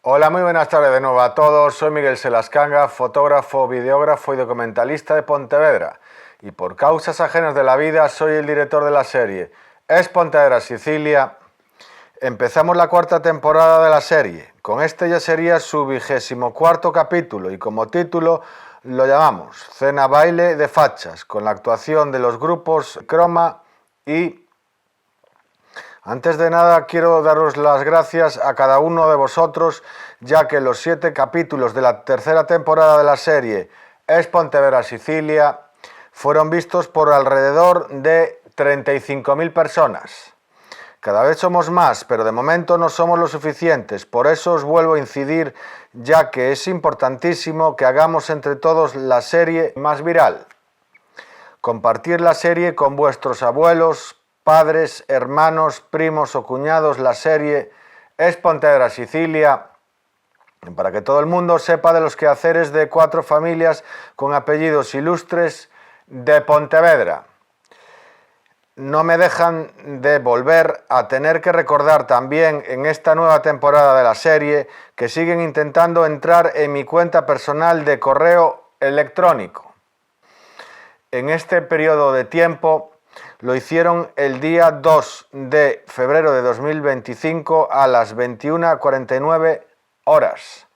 Hola, muy buenas tardes de nuevo a todos. Soy Miguel Selascanga, fotógrafo, videógrafo y documentalista de Pontevedra. Y por causas ajenas de la vida soy el director de la serie Es Pontevedra, Sicilia. Empezamos la cuarta temporada de la serie. Con este ya sería su 24º capítulo y como título lo llamamos Cena Baile de Fachas, con la actuación de los grupos Croma y... Antes de nada quiero daros las gracias a cada uno de vosotros, ya que los 7 capítulos de la tercera temporada de la serie Es Pontevedra, Sicilia fueron vistos por alrededor de 35.000 personas. Cada vez somos más, pero de momento no somos lo suficientes, por eso os vuelvo a incidir, ya que es importantísimo que hagamos entre todos la serie más viral. Compartir la serie con vuestros abuelos, padres, hermanos, primos o cuñados, la serie Es Pontevedra, Sicilia, para que todo el mundo sepa de los quehaceres de 4 familias con apellidos ilustres de Pontevedra. No me dejan de volver a tener que recordar también en esta nueva temporada de la serie que siguen intentando entrar en mi cuenta personal de correo electrónico. En este periodo de tiempo lo hicieron el día 2 de febrero de 2025 a las 21:49 horas.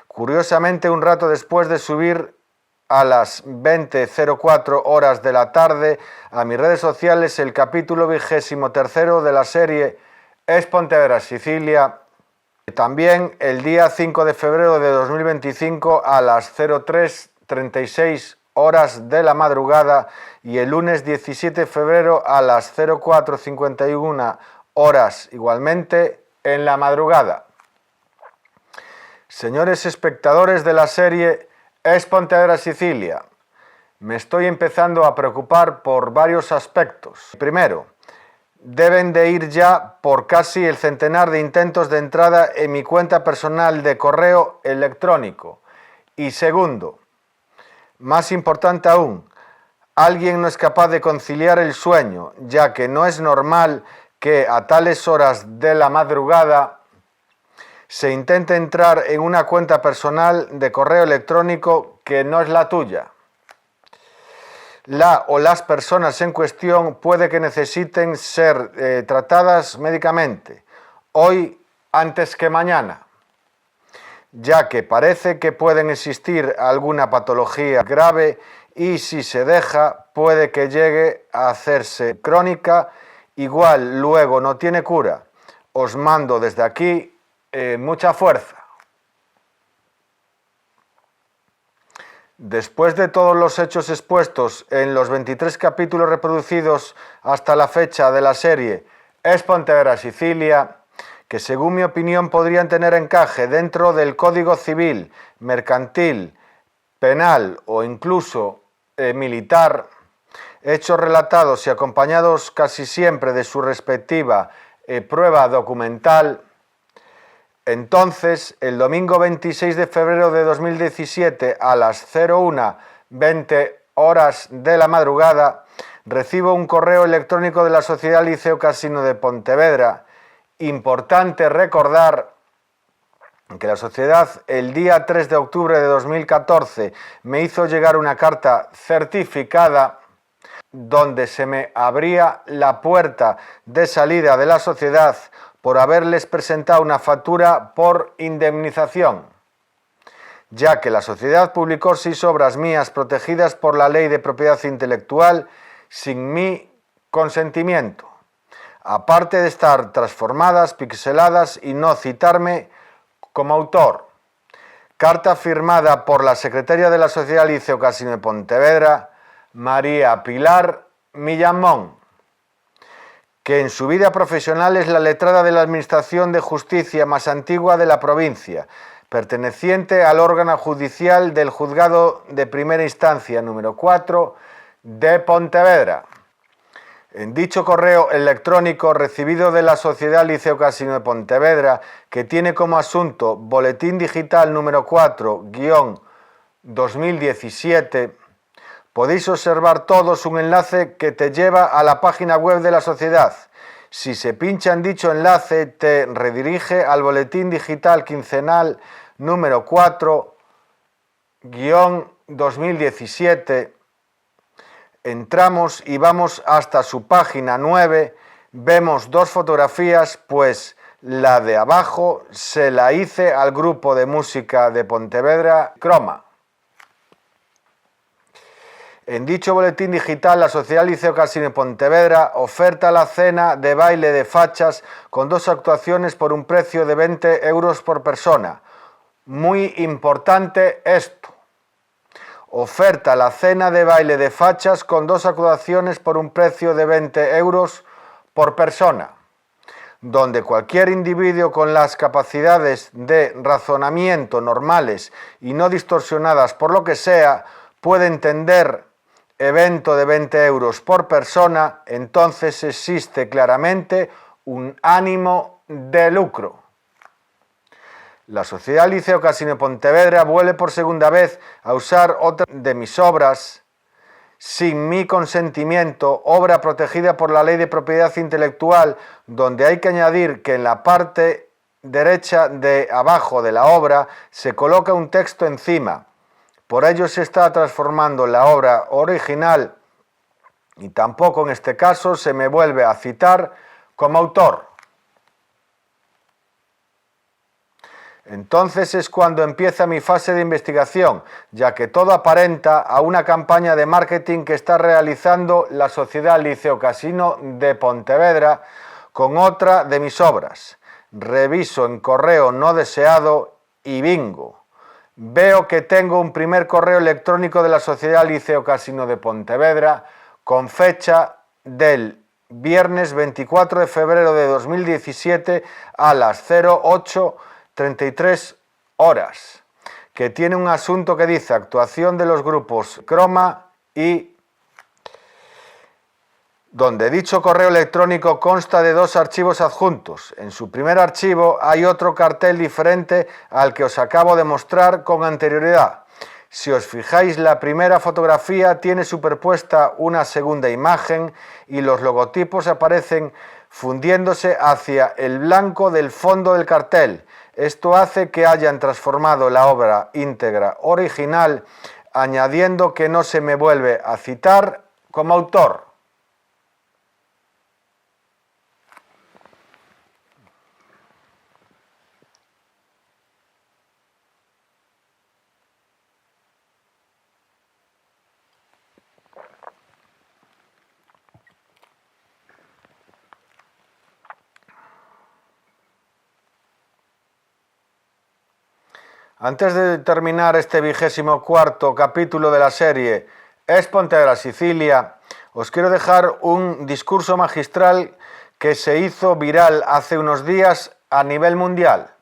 Curiosamente, un rato después de subir a las 20:04 horas de la tarde a mis redes sociales el capítulo 23º de la serie Es Pontevedra, Sicilia. También el día 5 de febrero de 2025 a las 03:36 horas de la madrugada y el lunes 17 de febrero a las 04:51 horas igualmente en la madrugada. Señores espectadores de la serie Es Pontevedra, Sicilia, me estoy empezando a preocupar por varios aspectos. Primero, deben de ir ya por casi el centenar de intentos de entrada en mi cuenta personal de correo electrónico. Y segundo, más importante aún, alguien no es capaz de conciliar el sueño, ya que no es normal que a tales horas de la madrugada se intente entrar en una cuenta personal de correo electrónico que no es la tuya. La o las personas en cuestión puede que necesiten ser tratadas médicamente, hoy antes que mañana, ya que parece que pueden existir alguna patología grave y si se deja puede que llegue a hacerse crónica, igual luego no tiene cura. Os mando desde aquí mucha fuerza. Después de todos los hechos expuestos en los 23 capítulos reproducidos hasta la fecha de la serie Es Pontevedra, Sicilia, que según mi opinión podrían tener encaje dentro del Código Civil, Mercantil, Penal o incluso militar, hechos relatados y acompañados casi siempre de su respectiva prueba documental. Entonces, el domingo 26 de febrero de 2017 a las 01:20 horas de la madrugada, recibo un correo electrónico de la Sociedad Liceo Casino de Pontevedra. Importante recordar que la sociedad el día 3 de octubre de 2014 me hizo llegar una carta certificada donde se me abría la puerta de salida de la sociedad por haberles presentado una factura por indemnización, ya que la sociedad publicó 6 obras mías protegidas por la Ley de Propiedad Intelectual sin mi consentimiento, aparte de estar transformadas, pixeladas y no citarme como autor. Carta firmada por la secretaria de la Sociedad Liceo Casino de Pontevedra, María Pilar Millamón, que en su vida profesional es la letrada de la Administración de Justicia más antigua de la provincia, perteneciente al órgano judicial del Juzgado de Primera Instancia número 4 de Pontevedra. En dicho correo electrónico recibido de la Sociedad Liceo Casino de Pontevedra, que tiene como asunto Boletín Digital número 4-2017, podéis observar todos un enlace que te lleva a la página web de la sociedad. Si se pincha en dicho enlace, te redirige al boletín digital quincenal número 4-2017. Entramos y vamos hasta su página 9. Vemos dos fotografías, pues la de abajo se la hice al grupo de música de Pontevedra, Croma. En dicho boletín digital, la Sociedad Liceo Casino Pontevedra oferta la cena de baile de fachas con 2 actuaciones por un precio de 20 euros por persona. Muy importante esto. Oferta la cena de baile de fachas con 2 actuaciones por un precio de 20 euros por persona, donde cualquier individuo con las capacidades de razonamiento normales y no distorsionadas por lo que sea puede entender evento de 20 euros por persona, entonces existe claramente un ánimo de lucro. La Sociedad Liceo Casino Pontevedra vuelve por segunda vez a usar otra de mis obras sin mi consentimiento, obra protegida por la Ley de Propiedad Intelectual, donde hay que añadir que en la parte derecha de abajo de la obra se coloca un texto encima. Por ello se está transformando la obra original y tampoco en este caso se me vuelve a citar como autor. Entonces es cuando empieza mi fase de investigación, ya que todo aparenta a una campaña de marketing que está realizando la Sociedad Liceo Casino de Pontevedra con otra de mis obras. Reviso en correo no deseado y bingo. Veo que tengo un primer correo electrónico de la Sociedad Liceo Casino de Pontevedra con fecha del viernes 24 de febrero de 2017 a las 08:33 horas, que tiene un asunto que dice actuación de los grupos Croma y donde dicho correo electrónico consta de 2 archivos adjuntos. En su primer archivo hay otro cartel diferente al que os acabo de mostrar con anterioridad. Si os fijáis, la primera fotografía tiene superpuesta una segunda imagen y los logotipos aparecen fundiéndose hacia el blanco del fondo del cartel. Esto hace que hayan transformado la obra íntegra original, añadiendo que no se me vuelve a citar como autor. Antes de terminar este 24º capítulo de la serie Es Pontevedra Sicilia, os quiero dejar un discurso magistral que se hizo viral hace unos días a nivel mundial,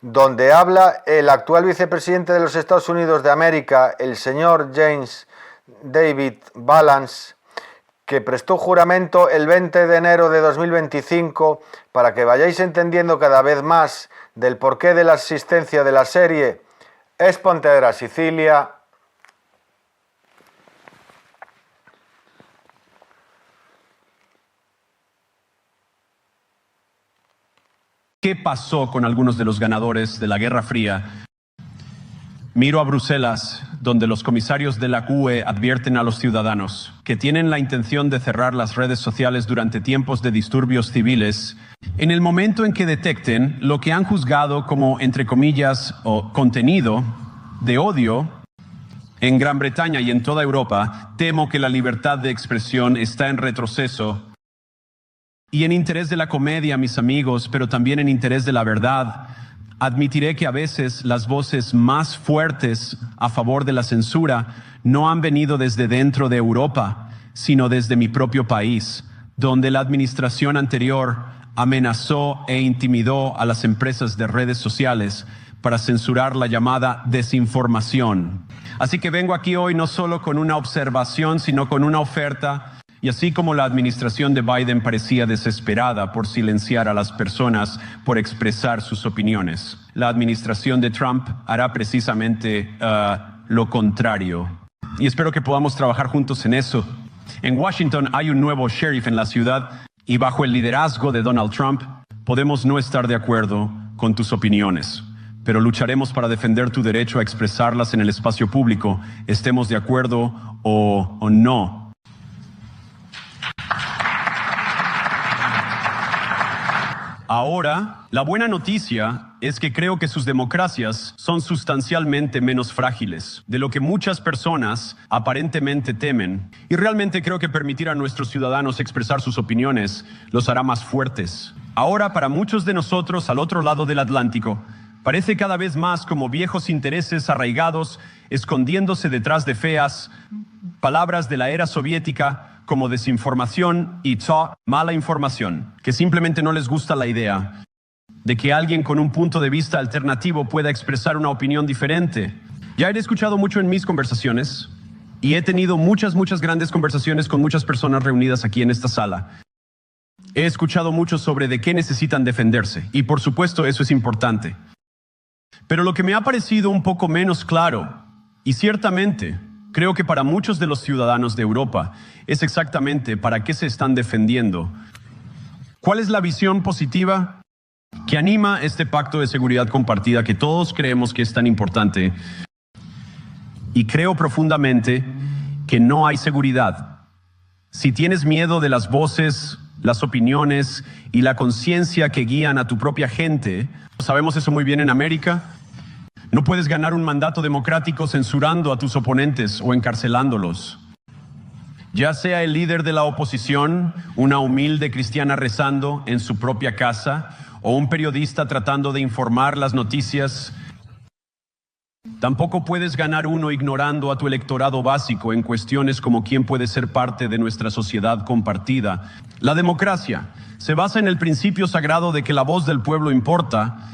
donde habla el actual vicepresidente de los Estados Unidos de América, el señor James David Balance, que prestó juramento el 20 de enero de 2025 para que vayáis entendiendo cada vez más del porqué de la existencia de la serie Es Pontevedra Sicilia. ¿Qué pasó con algunos de los ganadores de la Guerra Fría? Miro a Bruselas, donde los comisarios de la UE advierten a los ciudadanos que tienen la intención de cerrar las redes sociales durante tiempos de disturbios civiles, en el momento en que detecten lo que han juzgado como, entre comillas, o contenido de odio. En Gran Bretaña y en toda Europa, temo que la libertad de expresión está en retroceso. Y en interés de la comedia, mis amigos, pero también en interés de la verdad, admitiré que a veces las voces más fuertes a favor de la censura no han venido desde dentro de Europa, sino desde mi propio país, donde la administración anterior amenazó e intimidó a las empresas de redes sociales para censurar la llamada desinformación. Así que vengo aquí hoy no solo con una observación, sino con una oferta. Y así como la administración de Biden parecía desesperada por silenciar a las personas por expresar sus opiniones, la administración de Trump hará precisamente lo contrario. Y espero que podamos trabajar juntos en eso. En Washington hay un nuevo sheriff en la ciudad Y bajo el liderazgo de Donald Trump, podemos no estar de acuerdo con tus opiniones, pero lucharemos para defender tu derecho a expresarlas en el espacio público, estemos de acuerdo o no. Ahora, la buena noticia es que creo que sus democracias son sustancialmente menos frágiles de lo que muchas personas aparentemente temen. Y realmente creo que permitir a nuestros ciudadanos expresar sus opiniones los hará más fuertes. Ahora, para muchos de nosotros al otro lado del Atlántico, parece cada vez más como viejos intereses arraigados escondiéndose detrás de feas palabras de la era soviética como desinformación y mala información, que simplemente no les gusta la idea de que alguien con un punto de vista alternativo pueda expresar una opinión diferente. Ya he escuchado mucho en mis conversaciones y he tenido muchas grandes conversaciones con muchas personas reunidas aquí en esta sala. He escuchado mucho sobre de qué necesitan defenderse y por supuesto eso es importante. Pero lo que me ha parecido un poco menos claro, y ciertamente creo que para muchos de los ciudadanos de Europa es exactamente para qué se están defendiendo. ¿Cuál es la visión positiva que anima este pacto de seguridad compartida que todos creemos que es tan importante? Y creo profundamente que no hay seguridad. Si tienes miedo de las voces, las opiniones y la conciencia que guían a tu propia gente, sabemos eso muy bien en América, no puedes ganar un mandato democrático censurando a tus oponentes o encarcelándolos. Ya sea el líder de la oposición, una humilde cristiana rezando en su propia casa, o un periodista tratando de informar las noticias, tampoco puedes ganar uno ignorando a tu electorado básico en cuestiones como quién puede ser parte de nuestra sociedad compartida. La democracia se basa en el principio sagrado de que la voz del pueblo importa.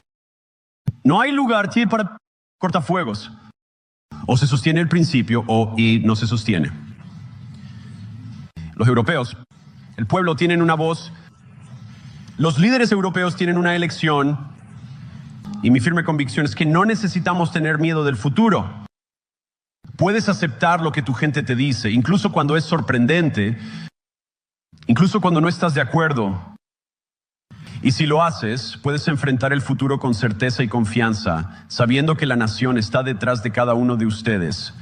No hay lugar para cortafuegos. O se sostiene el principio y no se sostiene. Los europeos, el pueblo, tienen una voz. Los líderes europeos tienen una elección. Y mi firme convicción es que no necesitamos tener miedo del futuro. Puedes aceptar lo que tu gente te dice, incluso cuando es sorprendente, incluso cuando no estás de acuerdo. Y si lo haces, puedes enfrentar el futuro con certeza y confianza, sabiendo que la nación está detrás de cada uno de ustedes.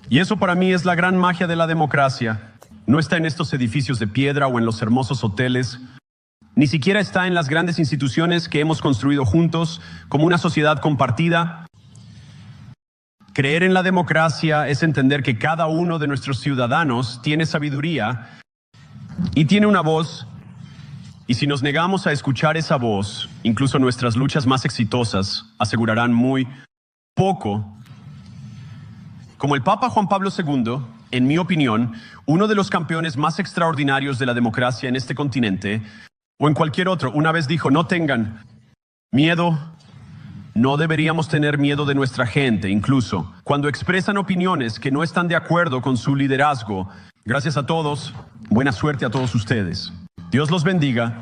Y eso para mí es la gran magia de la democracia. No está en estos edificios de piedra o en los hermosos hoteles. Ni siquiera está en las grandes instituciones que hemos construido juntos como una sociedad compartida. Creer en la democracia es entender que cada uno de nuestros ciudadanos tiene sabiduría y tiene una voz. Y si nos negamos a escuchar esa voz, incluso nuestras luchas más exitosas asegurarán muy poco. Como el Papa Juan Pablo II, en mi opinión, uno de los campeones más extraordinarios de la democracia en este continente, o en cualquier otro, una vez dijo: no tengan miedo, no deberíamos tener miedo de nuestra gente, incluso cuando expresan opiniones que no están de acuerdo con su liderazgo. Gracias a todos, buena suerte a todos ustedes. Dios los bendiga.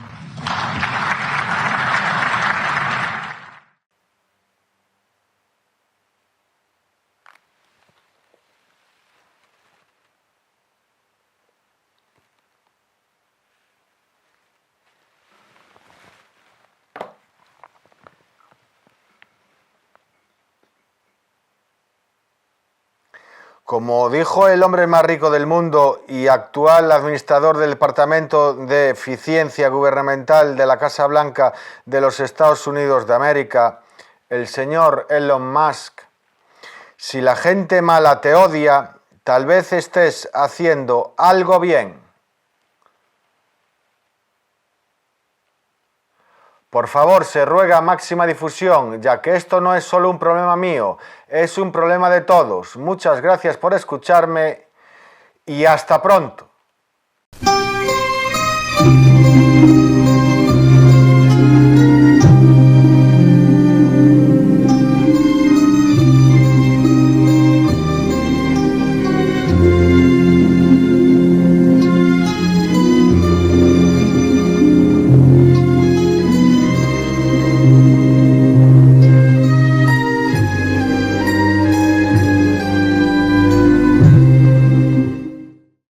Como dijo el hombre más rico del mundo y actual administrador del Departamento de Eficiencia Gubernamental de la Casa Blanca de los Estados Unidos de América, el señor Elon Musk: si la gente mala te odia, tal vez estés haciendo algo bien. Por favor, se ruega máxima difusión, ya que esto no es solo un problema mío, es un problema de todos. Muchas gracias por escucharme y hasta pronto.